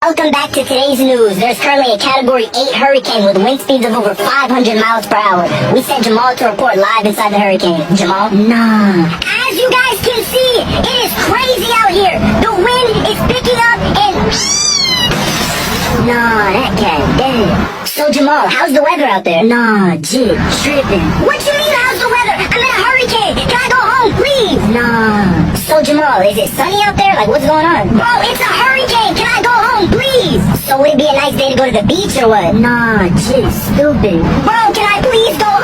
Welcome back to today's news. There's currently a Category 8 hurricane with wind speeds of over 500 miles per hour. We sent Jamal to report live inside the hurricane. Jamal? Nah. As you guys can see, it is crazy out here. The wind is picking up and... Nah, that cat dead. So Jamal, how's the weather out there? Nah, jit, tripping. What you mean how's the weather? I'm in a hurricane. Can I go home, please? Nah. So Jamal, is it sunny out there? Like, what's going on? Bro, it's a hurricane. Can I go home, please? So would it be a nice day to go to the beach or what? Nah, jit, stupid. Bro, can I please go